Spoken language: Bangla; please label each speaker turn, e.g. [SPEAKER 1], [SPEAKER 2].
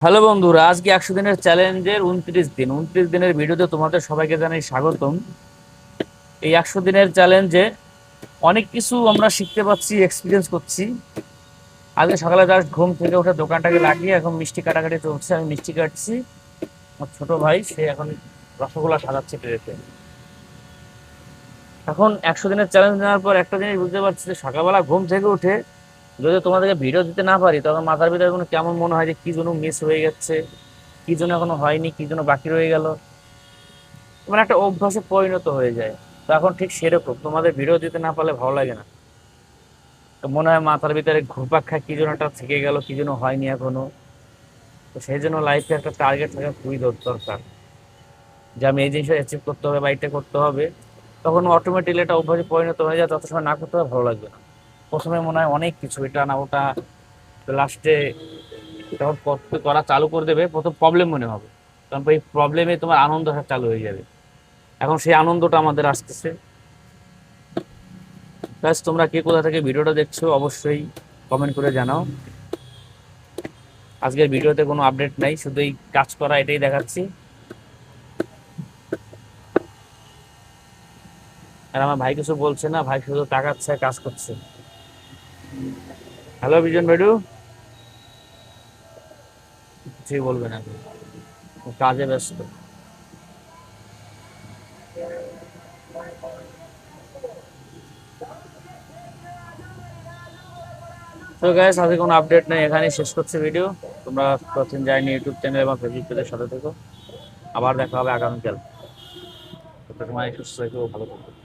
[SPEAKER 1] হ্যালো বন্ধুরা, আজকে 100 দিনের চ্যালেঞ্জের 29 দিনের ভিডিওতে তোমাদের সবাইকে জানাই স্বাগতম। এই 100 দিনের চ্যালেঞ্জে অনেক কিছু আমরা শিখতে পাচ্ছি, এক্সপিরিয়েন্স করছি। আজকে সকালে জাস্ট ঘুম থেকে উঠে দোকানটাকে লাগিয়ে এখন মিষ্টি কাটাকাটি চলছে, আমি মিষ্টি কাটছি। আমার ছোট ভাই সে এখন রসগোল্লা সাজাচ্ছে ট্রেতে। এখন 100 দিনের চ্যালেঞ্জ নেওয়ার পর একটা জিনিস বুঝতে পারছি যে সকালবেলা ঘুম থেকে উঠে যদি তোমাদেরকে ভিডিও দিতে না পারি তখন মাথার ভিতরে কোনো কেমন মনে হয় যে কি যেন মিস হয়ে যাচ্ছে, কি জন্য এখনো হয়নি, কি জন্য বাকি রয়ে গেল, মানে একটা অভ্যাসে পরিণত হয়ে যায়। তো এখন ঠিক সেরকম তোমাদের ভিডিও দিতে না পারলে ভালো লাগে না, তো মনে হয় মাথার ভিতরে ঘুরপাক খায় কি যেন একটা থেকে গেল, কি যেন হয়নি এখনো। তো সেই জন্য লাইফে একটা টার্গেট থাকা খুবই দরকার, যে আমি এই জিনিসটা অ্যাচিভ করতে হবে বা এটা করতে হবে। তখন অটোমেটিকলি এটা অভ্যাসে পরিণত হয়ে যায়, তত সময় না করতে হবে ভালো লাগবে না। প্রথমে মনে হয় অনেক কিছু এটা না ওটা, লাস্টে যখন করতে করা চালু করে দেবে প্রথম প্রবলেম মনে হবে, কারণ এই প্রবলেমে তোমার আনন্দ চালু হয়ে যাবে। এখন সেই আনন্দটা আমাদের আসতেছে। গাইস, তোমরা কে কোথা থেকে ভিডিওটা দেখছো অবশ্যই কমেন্ট করে জানাও। আজকের ভিডিওতে কোনো আপডেট নাই, শুধু এই কাজ করা এটাই দেখাচ্ছি। আর আমার ভাই কিছু বলছে না, ভাই শুধু তাকাচ্ছে কাজ করছে। হ্যালো বিজন ভাইডু, কিছুই বলবে না, ও কাজে ব্যস্ত। তো গাইস, আজকে কোনো আপডেট নেই, এখানেই শেষ করছি ভিডিও। তোমরা প্রতিদিন যাইনি ইউটিউব চ্যানেল এবং ফেসবুক পেজের সাথে থেকো। আবার দেখা হবে আগামীকাল। তোমার সুস্থ থেকো, ভালো থেকো।